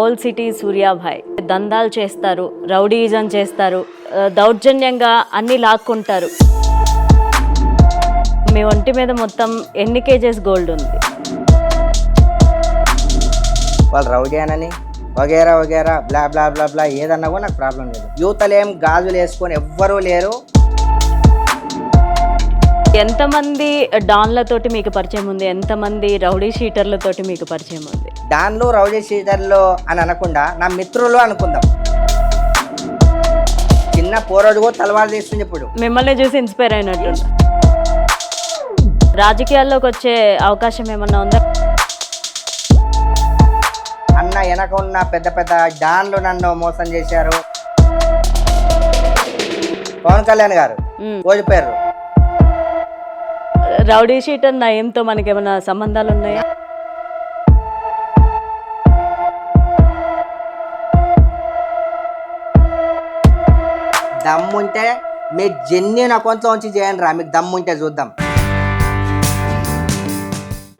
Old city Suryabhai దందాలు చేస్తారు, rowdyism చేస్తారు, దౌర్జన్యంగా అన్ని లాక్కుంటారు. మీ ఒంటి మీద మొత్తం ఎన్ని కేజెస్ గోల్డ్ ఉంది? వాళ్ళు రౌడీ అనని వగేరా వగేరా బ్లా బ్లా బ్లా బ్లా ఏదన్నా కూడా నాకు ప్రాబ్లం లేదు. యూతలేం గాజులు వేసుకొని ఎవ్వరూ లేరు. ఎంతమంది డాన్లతోటి మీకు పరిచయం ఉంది? ఎంతమంది రౌడీ షీటర్లతోటి మీకు పరిచయం ఉంది? డాన్లు రౌడీ షీటర్లు అని అనకుండా నా మిత్రులు అనుకుందాం. చిన్న పోరాడు తలవారు తీస్తుంది. ఇప్పుడు మిమ్మల్ని చూసి ఇన్స్పైర్ అయినట్టు రాజకీయాల్లోకి వచ్చే అవకాశం ఏమన్నా ఉందా? అన్న వెనక ఉన్న పెద్ద పెద్ద డాన్లు నన్ను మోసం చేశారు. పవన్ కళ్యాణ్ గారు ఓడిపోయారు. రౌడీ షీటర్ నయంతో మనకి ఏమైనా సంబంధాలు ఉన్నాయా? దమ్ముంటే మీ జెన్యున్ అకౌంట్లో ఉంచి చేయండి రా, మీకు దమ్ముంటే చూద్దాం.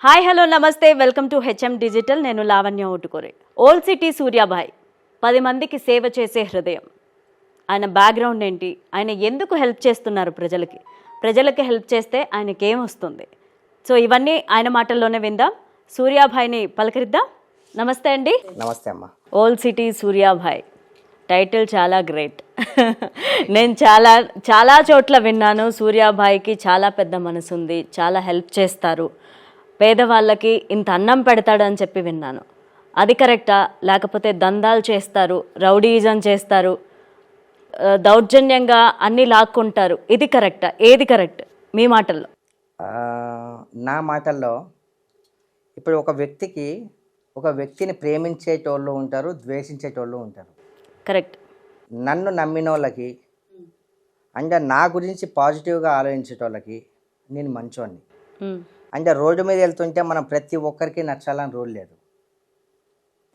హాయ్ హలో నమస్తే, వెల్కమ్ టు హెచ్ఎం డిజిటల్. నేను లావణ్య ఓటుకోరే. ఓల్డ్ సిటీ సూర్యాభాయ్ 10 మందికి సేవ చేసే హృదయం. ఆయన బ్యాక్గ్రౌండ్ ఏంటి? ఆయన ఎందుకు హెల్ప్ చేస్తున్నారు ప్రజలకి హెల్ప్ చేస్తే ఆయనకి ఏమొస్తుంది? సో ఇవన్నీ ఆయన మాటల్లోనే విందాం. సూర్యాభాయ్ని పలకరిద్దాం. నమస్తే అండి. నమస్తే అమ్మ. ఓల్డ్ సిటీ సూర్యాభాయ్ టైటిల్ చాలా గ్రేట్. నేను చాలా చోట్ల విన్నాను. సూర్యాభాయ్కి చాలా పెద్ద మనసు ఉంది, చాలా హెల్ప్ చేస్తారు, పేదవాళ్ళకి ఇంత అన్నం పెడతాడు అని చెప్పి విన్నాను. అది కరెక్టా? లేకపోతే దందాలు చేస్తారు, రౌడీయిజం చేస్తారు, దౌర్జన్యంగా అన్ని లాక్కుంటారు, ఇది కరెక్టా? ఏది కరెక్ట్ మీ మాటల్లో? నా మాటల్లో ఇప్పుడు ఒక వ్యక్తిని ప్రేమించేటోళ్ళు ఉంటారు, ద్వేషించేటోళ్ళు ఉంటారు. కరెక్ట్. నన్ను నమ్మిన వాళ్ళకి అంటే నా గురించి పాజిటివ్గా ఆలోచించేటోళ్ళకి నేను మంచోడిని. అంటే రోడ్డు మీద వెళ్తుంటే మనం ప్రతి ఒక్కరికి నచ్చాలని రూల్ లేదు.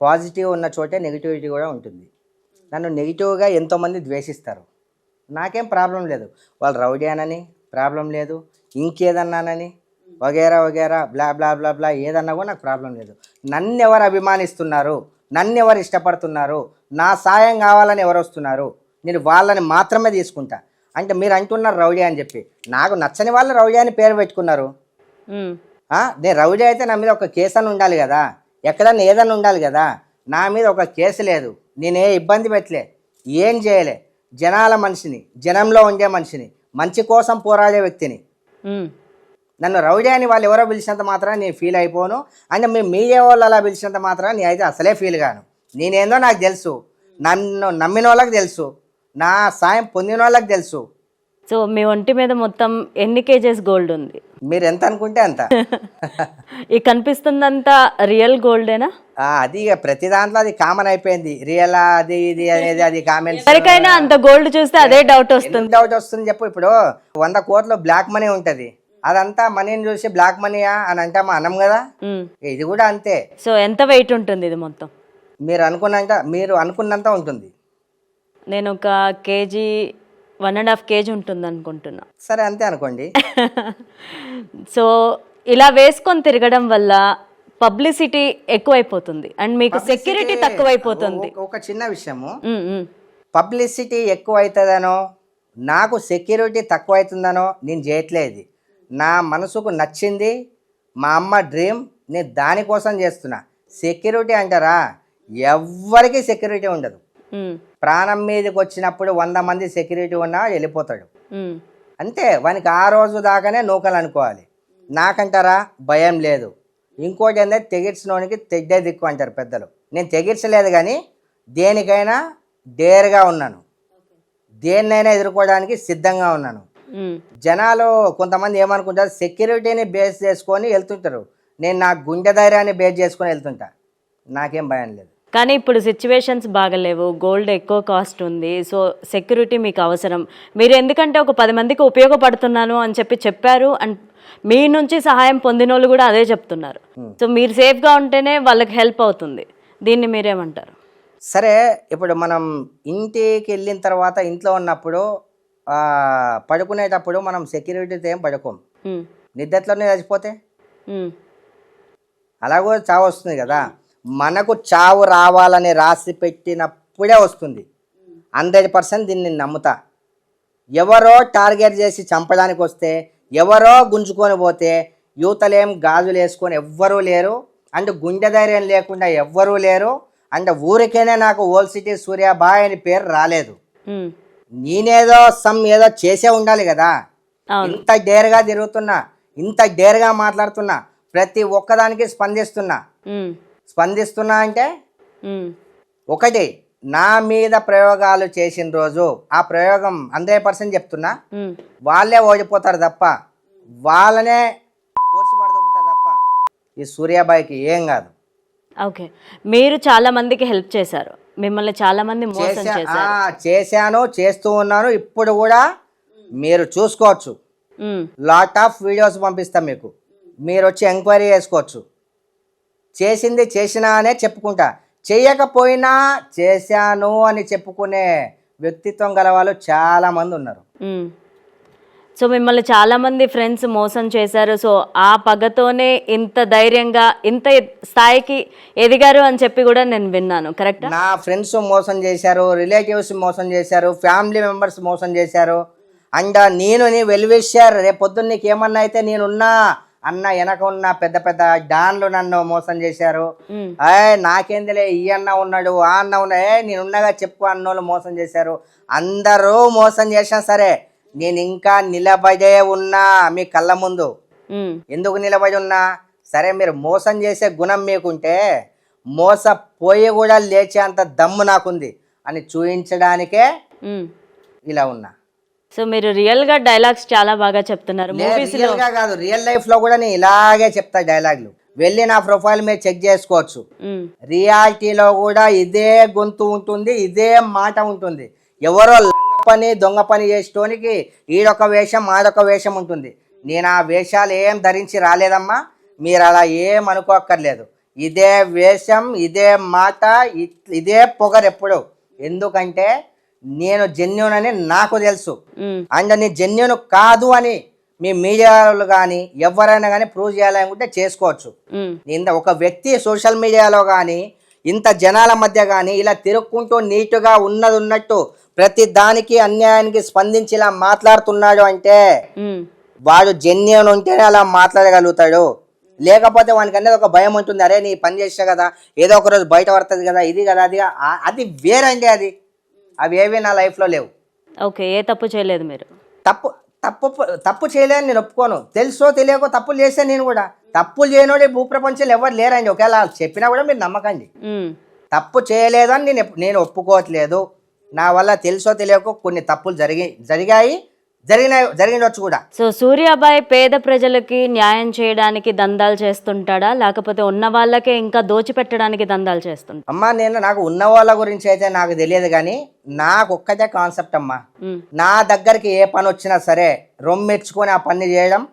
పాజిటివ్ ఉన్న చోటే నెగిటివిటీ కూడా ఉంటుంది. నన్ను నెగిటివ్గా ఎంతోమంది ద్వేషిస్తారు, నాకేం ప్రాబ్లం లేదు. వాళ్ళు రౌడీ అనని ప్రాబ్లం లేదు, ఇంకేదన్నానని వగేరా వగేరా బ్లా బ్లా బ్లా బ్లా ఏదన్నా కూడా నాకు ప్రాబ్లం లేదు. నన్ను ఎవరు అభిమానిస్తున్నారు, నన్ను ఎవరు ఇష్టపడుతున్నారు, నా సాయం కావాలని ఎవరు వస్తున్నారు, నేను వాళ్ళని మాత్రమే తీసుకుంటా. అంటే మీరు అంటున్నారు రౌడీ అని చెప్పి, నాకు నచ్చని వాళ్ళు రౌడీ అని పేరు పెట్టుకున్నారు. నేను రౌడీ అయితే నా మీద ఒక కేసు అని ఉండాలి కదా, ఎక్కడన్నా ఏదన్నా ఉండాలి కదా. నా మీద ఒక కేసు లేదు, నేనే ఇబ్బంది పెట్టలే, ఏం చేయలే. జనాల మనిషిని, జనంలో ఉండే మనిషిని, మంచి కోసం పోరాడే వ్యక్తిని. నన్ను రౌడీ అని వాళ్ళు ఎవరో పిలిచినంత మాత్రం నేను ఫీల్ అయిపోను. అంటే మేము మీడియా వాళ్ళు అలా పిలిచినంత మాత్రం నేను అయితే అసలే ఫీల్ కాను. నేనేందో నాకు తెలుసు, నన్ను నమ్మిన వాళ్ళకి తెలుసు, నా సాయం పొందిన వాళ్ళకి తెలుసు. సో మీ ఒంటి మీద మొత్తం ఎన్ని కేజెస్ గోల్డ్ ఉంది? మీరు ఎంత అనుకుంటే అంత. ఈ కనిపిస్తుందంతా రియల్ గోల్డేనా? అది ప్రతి దాంట్లో అది కామన్ అయిపోయింది. రియల్ అది ఇది అనేది అది కామెంట్. ఎవరికైనా అంత గోల్డ్ చూస్తే అదే డౌట్ వస్తుంది. చెప్పు, ఇప్పుడు 100 కోట్లు బ్లాక్ మనీ ఉంటది, అదంతా మనీని చూసి బ్లాక్ మనీయా అని అంటామా? అనం కదా. ఇది కూడా అంతే. సో ఎంత వెయిట్ ఉంటుంది ఇది మొత్తం? మీరు అనుకున్నంత ఉంటుంది. నేను ఒక కేజీ 1.5 కేజీ ఉంటుంది అనుకుంటున్నా. సరే అంతే అనుకోండి. సో ఇలా వేసుకొని తిరగడం వల్ల పబ్లిసిటీ ఎక్కువైపోతుంది అండ్ మీకు సెక్యూరిటీ తక్కువైపోతుంది. ఒక చిన్న విషయము, పబ్లిసిటీ ఎక్కువ అవుతుందనో నాకు సెక్యూరిటీ తక్కువ అవుతుందనో నేను చేయట్లేదు. నా మనసుకు నచ్చింది, మా అమ్మ డ్రీమ్, నేను దానికోసం చేస్తున్నా. సెక్యూరిటీ అంటారా, ఎవ్వరికి సెక్యూరిటీ ఉండదు. ప్రాణం మీదకి వచ్చినప్పుడు 100 మంది సెక్యూరిటీ ఉన్నా వెళ్ళిపోతాడు అంతే. వానికి ఆ రోజు దాకానే నూకలు అనుకోవాలి. నాకంటారా భయం లేదు. ఇంకోటి ఏంటంటే తెగిర్చినోనికి తెడ్డే దిక్కు అంటారు పెద్దలు. నేను తెగిర్చలేదు, కానీ దేనికైనా డేర్గా ఉన్నాను, దేన్నైనా ఎదుర్కోవడానికి సిద్ధంగా ఉన్నాను. జనాలు కొంతమంది ఏమనుకుంటారు, సెక్యూరిటీని బేస్ చేసుకొని వెళ్తుంటారు. నేను నా గుండె ధైర్యాన్ని బేస్ చేసుకొని వెళ్తుంటా, నాకేం భయం లేదు. కానీ ఇప్పుడు సిచ్యువేషన్స్ బాగలేవు, గోల్డ్ ఎక్కువ కాస్ట్ ఉంది, సో సెక్యూరిటీ మీకు అవసరం. మీరు ఎందుకంటే ఒక 10 మందికి ఉపయోగపడుతున్నాను అని చెప్పారు అండ్ మీ నుంచి సహాయం పొందిన వాళ్ళు కూడా అదే చెప్తున్నారు. సో మీరు సేఫ్గా ఉంటేనే వాళ్ళకి హెల్ప్ అవుతుంది. దీన్ని మీరేమంటారు? సరే, ఇప్పుడు మనం ఇంటికి వెళ్ళిన తర్వాత ఇంట్లో ఉన్నప్పుడు పడుకునేటప్పుడు మనం సెక్యూరిటీతో ఏం పడుకోం, నిద్రలోనే చచ్చిపోతే అలాగో చావు వస్తుంది కదా. మనకు చావు రావాలని రాసి పెట్టినప్పుడే వస్తుంది. 100% దీన్ని నమ్ముతా. ఎవరో టార్గెట్ చేసి చంపడానికి వస్తే, ఎవరో గుంజుకొని పోతే యూతలేం గాజులు వేసుకొని ఎవ్వరూ లేరు. అండ్ గుండె ధైర్యం లేకుండా ఎవ్వరూ లేరు. అండ్ ఊరికైనా నాకు ఓల్డ్ సిటీ సూర్యాబాయ్ అని పేరు రాలేదు. నేనేదో ఏదో చేసే ఉండాలి కదా. ఇంత డేర్గా తిరుగుతున్నా, ఇంత డేర్గా మాట్లాడుతున్నా, ప్రతి ఒక్కదానికి స్పందిస్తున్నా అంటే ఒకటి, నా మీద ప్రయోగాలు చేసిన రోజు ఆ ప్రయోగం 100% చెప్తున్నా, వాళ్ళే ఓడిపోతారు తప్ప, వాళ్ళనే పోర్చిపడతారు తప్ప ఈ సూర్యాబాయికి ఏం కాదు. ఓకే, మీరు చాలా మందికి హెల్ప్ చేశారు, మిమ్మల్ని చాలా మంది మోసం చేశారు. చేశాను, చేస్తూ ఉన్నాను. ఇప్పుడు కూడా మీరు చూసుకోవచ్చు. లాట్ ఆఫ్ వీడియోస్ పంపిస్తాం మీకు, మీరు వచ్చి ఎంక్వైరీ చేసుకోవచ్చు. చేసింది చేసినా అనే చెప్పుకుంటా, చేయకపోయినా చేశాను అని చెప్పుకునే వ్యక్తిత్వం గల వాళ్ళు చాలా మంది ఉన్నారు. సో మిమ్మల్ని చాలా మంది ఫ్రెండ్స్ మోసం చేశారు. సో ఆ పగతోనే ఇంత ధైర్యంగా ఇంత స్థాయికి ఎదిగారు అని చెప్పి కూడా నేను విన్నాను. కరెక్ట్? నా ఫ్రెండ్స్ మోసం చేశారు, రిలేటివ్స్ మోసం చేశారు, ఫ్యామిలీ మెంబర్స్ మోసం చేశారు. అండ్ నీ వెల్విషర్, రేపు పొద్దున్న నీకు ఏమన్నా అయితే నేనున్నా అన్న వెనక ఉన్న పెద్ద పెద్ద డాన్లు నన్ను మోసం చేశారు. నాకేందిలే, ఈ అన్న ఉన్నాడు, ఆ అన్న ఉన్నా, నేనున్నగా చెప్పు అన్నోళ్ళు మోసం చేశారు. అందరూ మోసం చేసినా సరే నేను ఇంకా నిలబడే ఉన్నా మీ కళ్ళ ముందు. ఎందుకు నిలబడి ఉన్నా? సరే, మీరు మోసం చేసే గుణం మీకుంటే మోసపోయి కూడా లేచేంత దమ్ము నాకుంది అని చూపించడానికే ఇలా ఉన్నా. సో మీరు రియల్ గా డైలాగ్స్ చాలా బాగా చెప్తున్నారు. రియల్ గా కాదు, రియల్ లైఫ్ లో కూడా నేను ఇలాగే చెప్తా డైలాగులు. వెళ్ళి నా ప్రొఫైల్ మీద చెక్ చేసుకోవచ్చు. రియాలిటీలో కూడా ఇదే గొంతు ఉంటుంది, ఇదే మాట ఉంటుంది. ఎవరో పని దొంగ పని చేసేటోనికి ఈడొక వేషం ఆడొక వేషం ఉంటుంది. నేను ఆ వేషాలు ఏం ధరించి రాలేదమ్మా, మీరు అలా ఏం అనుకోక్కర్లేదు. ఇదే వేషం, ఇదే మాట, ఇదే పొగరు ఎప్పుడు. ఎందుకంటే నేను జెన్యూన్ అని నాకు తెలుసు. అండ్ నీ జెన్యూన్ కాదు అని మీ మీడియాలో కానీ ఎవరైనా కానీ ప్రూవ్ చేయాలనుకుంటే చేసుకోవచ్చు. ఒక వ్యక్తి సోషల్ మీడియాలో కానీ ఇంత జనాల మధ్య కానీ ఇలా తిరుక్కుంటూ నీటుగా ఉన్నది ఉన్నట్టు ప్రతి దానికి అన్యాయానికి స్పందించి ఇలా మాట్లాడుతున్నాడు అంటే వాడు జెన్యూన్ ఉంటేనే అలా మాట్లాడగలుగుతాడు. లేకపోతే వానికి అనేది ఒక భయం ఉంటుంది, అరే నీ పని చేసా కదా, ఏదో ఒక రోజు బయట పడుతుంది కదా, ఇది కదా అది. అది వేరండి, అవి ఏవి నా లైఫ్లో లేవు. ఓకే, ఏ తప్పు చేయలేదు మీరు? తప్పు చేయలేదని నేను ఒప్పుకోను. తెలుసో తెలియకో తప్పులు చేస్తే నేను కూడా. తప్పులు చేయనోడే భూప్రపంచంలో ఎవరు లేరండి. ఒకవేళ చెప్పినా కూడా మీరు నమ్మకండి. తప్పు చేయలేదని నేను ఒప్పుకోవట్లేదు. నా వల్ల తెలుసో తెలియకో కొన్ని తప్పులు జరిగినవచ్చు కూడా. సో సూర్యాబాయ్ పేద ప్రజలకి న్యాయం చేయడానికి దందాలు చేస్తుంటాడా, లేకపోతే ఉన్న వాళ్ళకే ఇంకా దోచిపెట్టడానికి దందాలు చేస్తుంటా? అమ్మా, నాకు ఉన్న వాళ్ళ గురించి అయితే నాకు తెలియదు, కానీ నాకు ఒక్కటే కాన్సెప్ట్ అమ్మా. నా దగ్గరికి ఏ పని వచ్చినా సరే రొమ్మెచ్చుకొని ఆ పని చేయడం,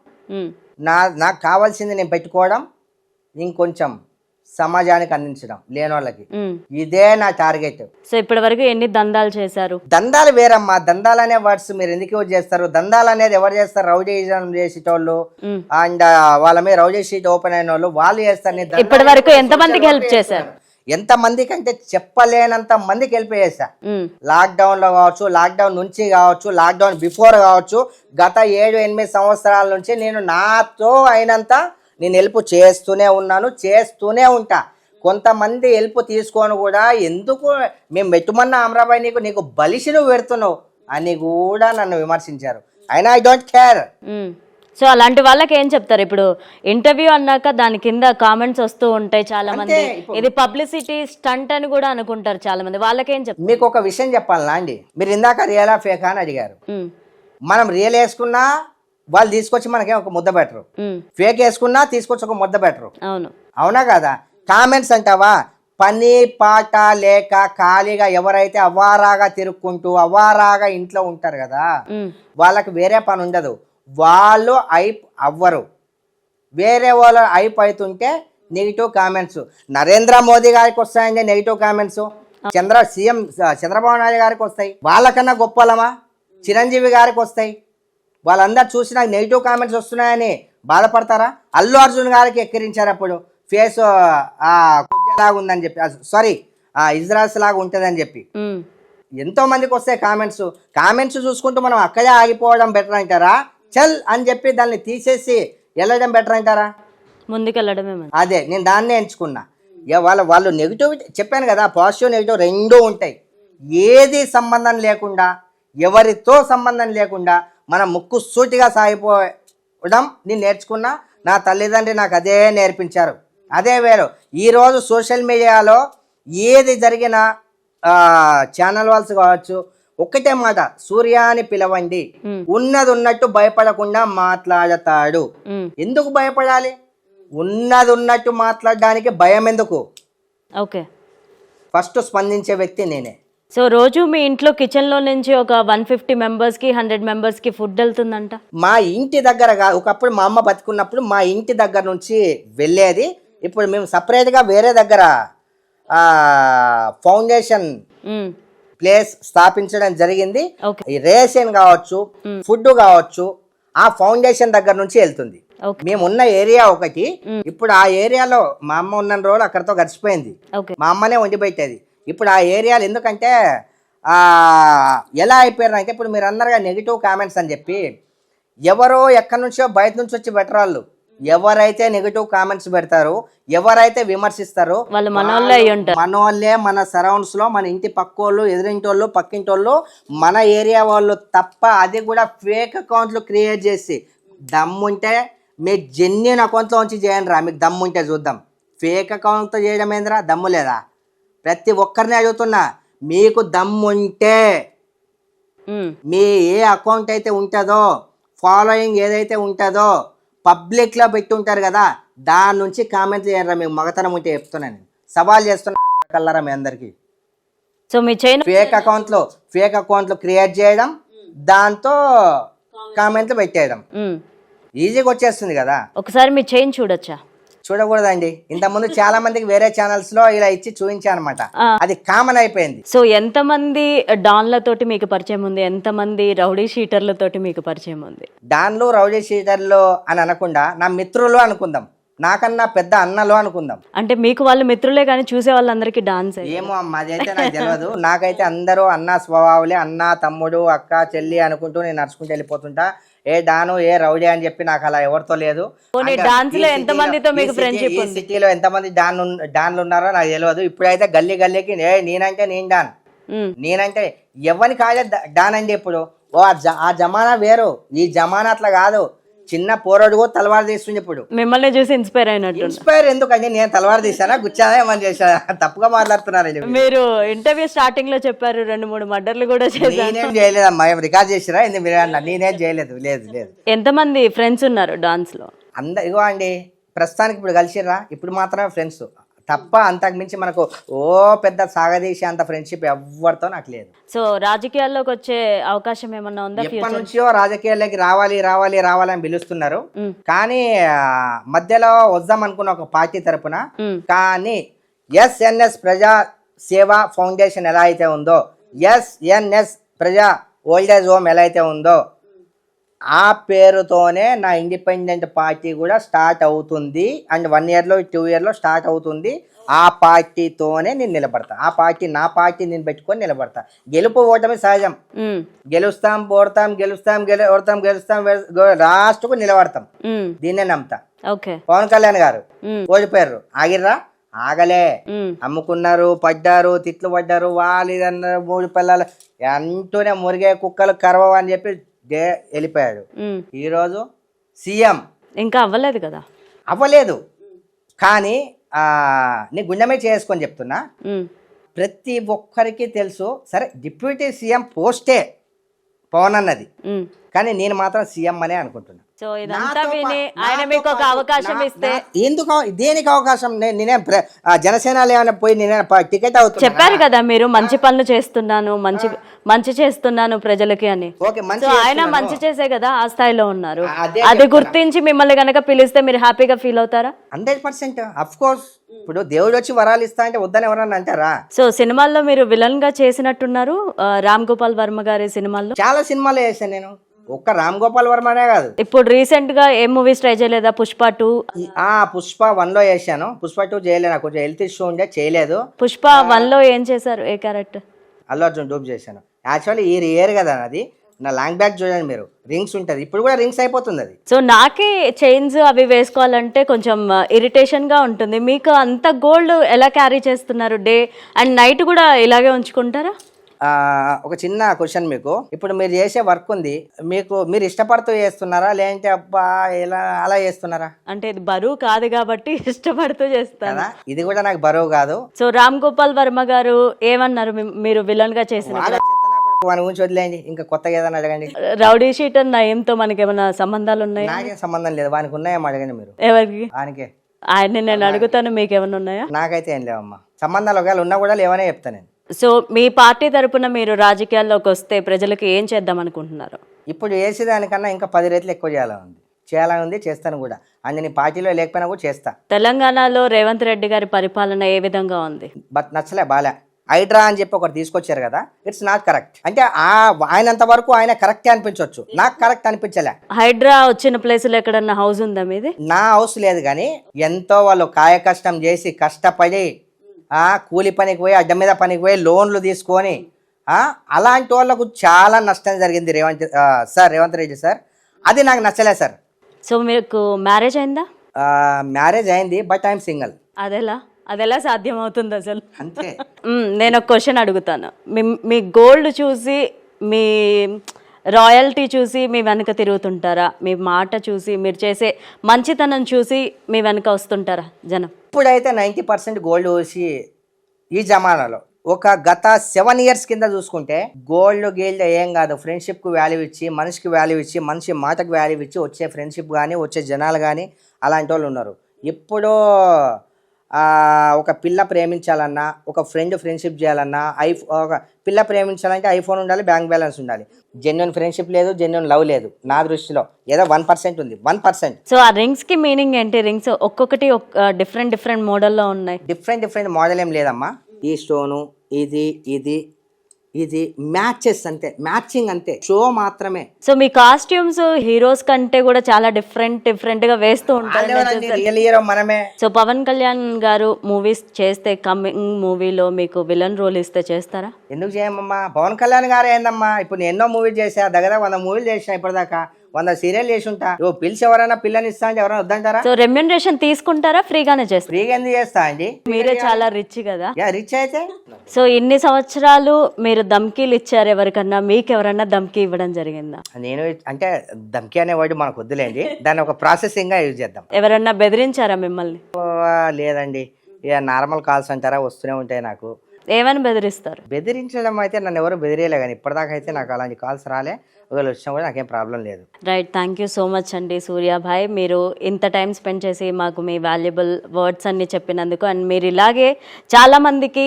నాకు కావాల్సింది నేను పెట్టుకోవడం, ఇంకొంచెం సమాజానికి అందించడం లేనోళ్ళకి. ఇదే నా టార్గెట్. సో ఇప్పటి వరకు ఎన్ని దందాలు చేశారు? దందాలు వేరమ్మా. దందాలు అనే వర్డ్స్ మీరు ఎందుకు యూజ్ చేస్తారు? దందాలు అనేది ఎవరు చేస్తారు? రౌడీజం చేసేటోళ్ళు అండ్ వాళ్ళ మీద రౌడీ షీట్ ఓపెన్ అయిన వాళ్ళు, వాళ్ళు చేస్తారు. ఇప్పటి వరకు ఎంత మందికి హెల్ప్ చేశారు? ఎంత మందికి అంటే చెప్పలేనంత మందికి హెల్ప్ చేశా. లాక్డౌన్ లో కావచ్చు, లాక్డౌన్ నుంచి కావచ్చు, లాక్డౌన్ బిఫోర్ కావచ్చు, గత 7-8 సంవత్సరాల నుంచి నేను నాతో అయినంత నేను హెల్ప్ చేస్తూనే ఉన్నాను, చేస్తూనే ఉంటా. కొంతమంది హెల్ప్ తీసుకొని కూడా ఎందుకు మేము మెట్టుమన్న అమరాబాయ్ నీకు బలిసి నువ్వు పెడుతున్నావు అని కూడా నన్ను విమర్శించారు. అయినా ఐ డోంట్ కేర్. సో అలాంటి వాళ్ళకి ఏం చెప్తారు? ఇప్పుడు ఇంటర్వ్యూ అన్నాక దాని కింద కామెంట్స్ వస్తూ ఉంటాయి చాలా మంది, ఇది పబ్లిసిటీ స్టంట్ అని కూడా అనుకుంటారు చాలా మంది. వాళ్ళకేం చెప్తారు? మీకు ఒక విషయం చెప్పాలా అండి, మీరు ఇందాక రియలా ఫేకా అని అడిగారు. మనం రియల్ వేసుకున్నా వాళ్ళు తీసుకొచ్చి మనకే ఒక ముద్ద పెట్టరు, ఫేక్ వేసుకున్నా తీసుకొచ్చి ఒక ముద్ద పెట్టరు. అవునా కదా? కామెంట్స్ అంటావా? పని పాట లేక ఖాళీగా ఎవరైతే అవారాగా తిరుక్కుంటూ అవారాగా ఇంట్లో ఉంటారు కదా, వాళ్ళకి వేరే పని ఉండదు. వాళ్ళు ఐప్ అవ్వరు. వేరే వాళ్ళు ఐప్ అవుతుంటే నెగిటివ్ కామెంట్స్. నరేంద్ర మోదీ గారికి వస్తాయండి negative comments, CM Chandrababu Naidu గారికి వస్తాయి. వాళ్ళకన్నా గొప్పలమా? చిరంజీవి గారికి వస్తాయి. వాళ్ళందరూ చూసి నాకు నెగిటివ్ కామెంట్స్ వస్తున్నాయని బాధపడతారా? అల్లు అర్జున్ గారికి ఎక్కిరించారు అప్పుడు ఫేస్ లాగా ఉందని చెప్పి, సారీ ఇజ్రాయిల్స్ లాగా ఉంటుందని చెప్పి ఎంతో మందికి వస్తాయి కామెంట్స్ చూసుకుంటూ మనం అక్కడే ఆగిపోవడం బెటర్ అంటారా, చల్ అని చెప్పి దాన్ని తీసేసి వెళ్ళడం బెటర్ అంటారా? ముందుకెళ్ళడమే అదే నేను దాన్నే ఎంచుకున్నా. వాళ్ళు నెగిటివిటీ చెప్పాను కదా, పాజిటివ్ నెగిటివ్ రెండూ ఉంటాయి. ఏది సంబంధం లేకుండా, ఎవరితో సంబంధం లేకుండా మనం ముక్కు సూటిగా సాగిపోవడం నేను నేర్చుకున్నా. నా తల్లిదండ్రి నాకు అదే నేర్పించారు. అదే వేరు. ఈరోజు సోషల్ మీడియాలో ఏది జరిగినా ఛానల్ వాళ్ళస్ కావచ్చు, ఒక్కటే మాట, సూర్యాని పిలవండి, ఉన్నది ఉన్నట్టు భయపడకుండా మాట్లాడతాడు. ఎందుకు భయపడాలి? ఉన్నది ఉన్నట్టు మాట్లాడడానికి భయం ఎందుకు? ఓకే, ఫస్ట్ స్పందించే వ్యక్తి నేనే. సో రోజు మీ ఇంట్లో కిచెన్లో నుంచి ఒక 150 మెంబర్స్కి 100 మెంబర్స్కి ఫుడ్ వెళ్తుందంట? మా ఇంటి దగ్గర ఒకప్పుడు మా అమ్మ బతుకున్నప్పుడు మా ఇంటి దగ్గర నుంచి వెళ్ళేది. ఇప్పుడు మేము సపరేట్గా వేరే దగ్గర ఫౌండేషన్ ప్లేస్ స్థాపించడం జరిగింది. ఈ రేషన్ కావచ్చు, ఫుడ్ కావచ్చు, ఆ ఫౌండేషన్ దగ్గర నుంచి వెళ్తుంది. మేము ఉన్న ఏరియా ఒకటి. ఇప్పుడు ఆ ఏరియాలో మా అమ్మ ఉన్న రోజులు అక్కడతో గడిచిపోయింది. మా అమ్మనే వండి పెట్టేది. ఇప్పుడు ఆ ఏరియాలు ఎందుకంటే ఎలా అయిపోయారు అంటే, ఇప్పుడు మీరు అన్నారుగా నెగిటివ్ కామెంట్స్ అని చెప్పి, ఎవరో ఎక్కడి నుంచో బయట నుంచి వచ్చి బెటర్ వాళ్ళు ఎవరైతే నెగిటివ్ కామెంట్స్ పెడతారో, ఎవరైతే విమర్శిస్తారో మనోళ్ళే, మన సరౌండ్స్ లో, మన ఇంటి పక్కోళ్ళు, ఎదురింటోళ్ళు, పక్కింటోళ్ళు, మన ఏరియా వాళ్ళు తప్ప. అది కూడా ఫేక్ అకౌంట్లు క్రియేట్ చేసి, దమ్ముంటే మీ జెన్యున్ అకౌంట్లో నుంచి చేయండి రా, మీకు దమ్ముంటే చూద్దాం. ఫేక్ అకౌంట్తో చేయడం ఏందిరా? దమ్ము లేదా? ప్రతి ఒక్కరిని అడుగుతున్నా, మీకు దమ్ముంటే మీ ఏ అకౌంట్ అయితే ఉంటుందో, ఫాలోయింగ్ ఏదైతే ఉంటుందో, పబ్లిక్లో పెట్టి ఉంటారు కదా, దాని నుంచి కామెంట్లు చేయరా. మీకు మగతనం ఉంటే చెప్తున్నాను, సవాల్ చేస్తున్నా మీ అందరికీ. సో మీ చైన్ ఫేక్ అకౌంట్లు క్రియేట్ చేయడం, దాంతో కామెంట్లు పెట్టేయడం ఈజీగా వచ్చేస్తుంది కదా. ఒకసారి మీ చైన్ చూడొచ్చా? చూడకూడదండి. ఇంతకుముందు చాలా మందికి వేరే ఛానల్స్ లో ఇలా ఇచ్చి చూపించాను అనమాట. అది కామన్ అయిపోయింది. సో ఎంతమంది డాన్లతోటి మీకు పరిచయం ఉంది? ఎంతమంది రౌడీ షీటర్లతోటి మీకు పరిచయం ఉంది? డాన్లు, రౌడీ షీటర్లు అని అనకుండా నా మిత్రులు అనుకుందాం, నాకన్నా పెద్ద అన్నలు అనుకుందాం. అంటే మీకు వాళ్ళు మిత్రులే కానీ చూసే వాళ్ళందరికీ డాన్స్ ఏమో అమ్మ, అదైతే నాకు తెలియదు. నాకైతే అందరూ అన్న స్వభావులే, అన్న, తమ్ముడు, అక్క, చెల్లి అనుకుంటూ నేను నడుచుకుంటూ వెళ్ళిపోతుంటా. ఏ డాను, ఏ రౌడీ అని చెప్పి నాకు అలా ఎవరితో లేదు. ఈ సిటీలో ఎంతమంది డాన్లు ఉన్నారో నాకు తెలియదు. ఇప్పుడైతే గల్లీ గల్లీకి నేనంటే నేను డాన్, నేనంటే ఎవరిని కాదే డాన్ అండి. ఇప్పుడు ఆ జమానా వేరు, ఈ జమానా అట్లా కాదు. చిన్న పోరాడు కూడా తలవారు తీస్తుంది. ఇప్పుడు మిమ్మల్ని చూసి ఇన్స్పైర్ అయినట్టు. ఇన్స్పైర్ ఎందుకండి? నేను తలవారు తీసానా, గుచ్చానా, ఏమని చేశానా? తప్పుగా మాట్లాడుతున్నారు. మీరు ఇంటర్వ్యూ స్టార్టింగ్ లో చెప్పారు 2-3 మర్డర్లు కూడా చేశారు. నేనేం చేయలేదమ్మా. రికార్డ్ చేసిరా? మీరు అన్న నేనేం చేయలేదు. లేదు. ఎంతమంది ఫ్రెండ్స్ ఉన్నారు డాన్స్ లో? ఇగో అండి, ప్రస్తుతానికి ఇప్పుడు కలిసిర్రా, ఇప్పుడు మాత్రమే ఫ్రెండ్స్ తప్ప, అంతకు మించి మనకు పెద్ద సాగదీసే అంత ఫ్రెండ్షిప్ ఎవరితో నాకు లేదు. సో రాజకీయాల్లోకి వచ్చే అవకాశం ఏమన్నా ఉందా? ఎప్పటి నుంచో రాజకీయాల్లోకి రావాలని పిలుస్తున్నారు. కానీ మధ్యలో వద్దాం అనుకున్న ఒక పార్టీ తరపున, కానీ ఎస్ఎన్ఎస్ ప్రజా సేవా ఫౌండేషన్ ఎలా అయితే ఉందో, ఎస్ఎన్ఎస్ ప్రజా ఓల్డేజ్ హోమ్ ఎలా అయితే ఉందో, ఆ పేరుతోనే నా ఇండిపెండెంట్ పార్టీ కూడా స్టార్ట్ అవుతుంది. అండ్ 1 yearలో 2 yearలో స్టార్ట్ అవుతుంది. ఆ పార్టీతోనే నేను నిలబడతా. ఆ పార్టీ నా పార్టీ నేను పెట్టుకొని నిలబడతా. గెలుపు ఓటమి సహజం. గెలుస్తాం, ఓడతాం, లాస్ట్కు నిలబడతాం. దీన్నే నమ్ముతా. పవన్ కళ్యాణ్ గారు ఓడిపోయారు, ఆగిర్రా? ఆగలే. అమ్ముకున్నారు, పడ్డారు, తిట్లు పడ్డారు, వాళ్ళు 3 పిల్లలు అంటూనే మురిగే కుక్కలు కరవ అని చెప్పి వెళ్ళిపోయాడు. ఈరోజు సీఎం ఇంకా అవ్వలేదు కదా? అవ్వలేదు, కానీ నీ గుండెమే చేసుకొని చెప్తున్నా, ప్రతి ఒక్కరికి తెలుసు. సరే, డిప్యూటీ సీఎం పోస్టే పవన్ అన్నది, కానీ నేను మాత్రం సీఎం అనే అనుకుంటున్నా. సో ఇదంతా విని ఆయన మీకు ఒక అవకాశం ఇస్తే ఎందుకు, దేనికి అవకాశం? నేనే జనసేన ఏమైనా పోయి నేనే టికెట్ అవుతున్నా? చెప్పారు కదా మీరు, మంచి పనులు చేస్తున్నాను, మంచి చేస్తున్నాను ప్రజలకి అని. సో ఆయన మంచి చేసే కదా ఆ స్థాయిలో ఉన్నారు. అది గుర్తించి మిమ్మల్ని గనక పిలిస్తే మీరు హ్యాపీగా ఫీల్ అవుతారా? 100%. Of course. ఇప్పుడు దేవుడు వచ్చి వరాలు ఇస్తా అంటే వద్దని ఎవరన్నా అంటారా? సో సినిమాల్లో మీరు విలన్ గా చేసినట్టున్నారు రామ్ గోపాల్ వర్మ గారి సినిమాల్లో. చాలా సినిమాలు చేశాను నేను. ఒక్క రామ్ గోపాల్ వర్మనే కాదు. ఇప్పుడు రీసెంట్ గా ఏ మూవీస్ ట్రై చేయలేదా? పుష్ప 2. పుష్ప 1 లో చేశాను, పుష్ప 2 చేయలేదు, నాకు కొంచెం హెల్త్ ఇష్యూ ఉండే చేయలేదు. పుష్ప 1 లో ఏం చేశారు? ఏ క్యారెక్టర్? అల్లు అర్జున్ డూప్ చేశాను. యాక్చువల్లీ ఈ ఇయర్ కదా అది, నా లాంగ్ బ్యాక్ చూడండి మీరు, రింగ్స్ ఉంటుంది, ఇప్పుడు కూడా రింగ్స్ అయిపోతుంది అది. సో నాకే చైన్స్ అవి వేసుకోవాలంటే కొంచెం ఇరిటేషన్ గా ఉంటుంది. మీకు అంత గోల్డ్ ఎలా క్యారీ చేస్తున్నారు? డే అండ్ నైట్ కూడా ఇలాగే ఉంచుకుంటారా? ఒక చిన్న క్వశ్చన్ మీకు, ఇప్పుడు మీరు చేసే వర్క్ ఉంది, మీరు ఇష్టపడుతూ చేస్తున్నారా లేదంటే అబ్బా ఎలా అలా చేస్తున్నారా? అంటే ఇది బరువు కాదు కాబట్టి ఇష్టపడుతూ చేస్తాను కదా, ఇది కూడా నాకు బరువు కాదు. సో రామ్ గోపాల్ వర్మ గారు ఏమన్నారు మీరు విలన్ గా చేసిన? వాని గురించి వదిలేండి, ఇంకా కొత్తగా ఏదైనా అడగండి. రౌడీ షీటర్ నయంతో మనకి ఏమైనా సంబంధాలు ఉన్నాయా? నాకేం సంబంధం లేదు, వానికి ఉన్నాయేమో అడగండి మీరు. ఎవరికి? వానికే. ఆయన్ని నేను అడుగుతాను, మీకు ఏమైనా ఉన్నాయా? నాకైతే ఏం లేవమ్మా సంబంధాలు, ఒకవేళ ఉన్నా కూడా లేవనే చెప్తాను నేను. సో మీ పార్టీ తరపున మీరు రాజకీయాల్లోకి వస్తే ప్రజలకు ఏం చేద్దాం అనుకుంటున్నారు? ఇప్పుడు చేసేదానికన్నా ఇంకా 10 రెట్లు ఎక్కువ చేయాలని ఉంది, చేస్తాను కూడా. అండ్ నేను పార్టీలో లేకపోయినా కూడా చేస్తా. తెలంగాణలో రేవంత్ రెడ్డి గారి పరిపాలన ఏ విధంగా ఉంది? బట్ నచ్చలే, బాలే. హైడ్రా అని చెప్పి ఒకటి తీసుకొచ్చారు కదా, ఇట్స్ నాట్ కరెక్ట్. అంటే ఆయనంత వరకు ఆయన కరెక్టే అనిపించవచ్చు, నాకు కరెక్ట్ అనిపించలే. హైడ్రా వచ్చిన ప్లేస్ లో ఎక్కడన్నా హౌస్ ఉందా మీది? నా హౌస్ లేదు, కానీ ఎంతో వాళ్ళు కాయ కష్టం చేసి కష్టపడి కూలి పనికి పోయి అడ్డ మీద పనికి పోయి లోన్లు తీసుకొని అలాంటి వాళ్ళకు చాలా నష్టం జరిగింది రేవంత్ రెడ్డి సార్. అది నాకు నచ్చలే సార్. సో మీకు మ్యారేజ్ అయిందా? మ్యారేజ్ అయింది, బట్ ఐఎమ్ సింగిల్. అదెలా సాధ్యం అవుతుంది అసలు? అంతే. నేను ఒక క్వశ్చన్ అడుగుతాను. మీ గోల్డ్ చూసి, మీ రాయల్టీ చూసి మీ వెనక తిరుగుతుంటారా? మీ మాట చూసి, మీరు చేసే మంచితనం చూసి మీ వెనక వస్తుంటారా జనం? ఇప్పుడైతే 90% గోల్డ్ చూసి, ఈ జమానాలో ఒక గత 7 years కింద చూసుకుంటే గోల్డ్ ఏం కాదు, ఫ్రెండ్షిప్కి వాల్యూ ఇచ్చి, మనిషికి వాల్యూ ఇచ్చి, మనిషి మాటకు వాల్యూ ఇచ్చి వచ్చే ఫ్రెండ్షిప్ కానీ వచ్చే జనాలు కానీ అలాంటి వాళ్ళు ఉన్నారు. ఇప్పుడు ఒక పిల్ల ప్రేమించాలన్నా, ఒక ఫ్రెండ్షిప్ చేయాలన్నా, ఒక పిల్ల ప్రేమించాలంటే ఐఫోన్ ఉండాలి, బ్యాంక్ బ్యాలెన్స్ ఉండాలి. జెన్యున్ ఫ్రెండ్షిప్ లేదు, జెన్యున్ లవ్ లేదు నా దృష్టిలో. ఏదో 1% ఉంది, 1%. సో ఆ రింగ్స్ కి మీనింగ్ ఏంటి? రింగ్స్ ఒక్కొక్కటి డిఫరెంట్ మోడల్లో ఉన్నాయి. డిఫరెంట్ మోడల్ ఏం లేదమ్మా. ఈ స్టోను, ఇది మ్యాచెస్ అంతే, మ్యాచింగ్ అంతే, షో మాత్రమే. సో మీ కాస్ట్యూమ్స్ హీరోస్ కంటే కూడా చాలా డిఫరెంట్ గా వేస్తూ ఉంటారు. మనమే. సో పవన్ కళ్యాణ్ గారు మూవీస్ చేస్తే, కమింగ్ మూవీలో మీకు విలన్ రోల్ ఇస్తే చేస్తారా? ఎందుకు చేయమమ్మా, పవన్ కళ్యాణ్ గారు ఏందమ్మా, ఇప్పుడు నేను ఎన్నో మూవీలు చేసా, దగ్గర 100 మూవీలు చేసా, ఇప్పటిదాకా 100 సీరియల్ చేసి ఉంటా. పిలిచి ఎవరైనా పిల్లని ఇస్తా అంటే ఎవరైనా వద్దంటారా? సో రెమ్యూనరేషన్ తీసుకుంటారా? ఫ్రీగానే చేస్తారు? ఫ్రీగా ఎందుకు చేస్తా అండి, మీరే చాలా రిచ్ కదా. రిచ్ అయితే. సో ఇన్ని సంవత్సరాలు మీరు ధమ్కీలు ఇచ్చారు ఎవరికన్నా, మీకు ఎవరన్నా ధమ్కీ ఇవ్వడం జరిగిందా? నేను అంటే ధమ్కీ అనే వర్డ్ మనకు వద్దులేండి, దాన్ని ఒక ప్రాసెసింగ్ గా యూజ్ చేద్దాం. ఎవరన్నా బెదిరించారా మిమ్మల్ని? లేదండి, ఇక నార్మల్ కాల్స్ అంటారా వస్తూనే ఉంటాయి నాకు. ఏమని బెదిరిస్తారు? బెదిరించడం అయితే నన్ను ఎవరు బెదిరియలే, కానీ ఇప్పటిదాకా అయితే నాకు అలాంటి కాల్స్ రాలే. ఒకవేళ వచ్చినా కూడా నాకేం ప్రాబ్లం లేదు. Right, thank you so much అండి సూర్యాభాయ్. మీరు ఇంత టైం స్పెండ్ చేసి మాకు మీ వాల్యుబుల్ వర్డ్స్ అన్ని చెప్పినందుకు, అండ్ మీరు ఇలాగే చాలా మందికి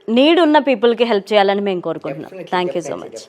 నీడ్ ఉన్న పీపుల్కి హెల్ప్ చేయాలని మేము కోరుకుంటున్నాం. Thank you so much.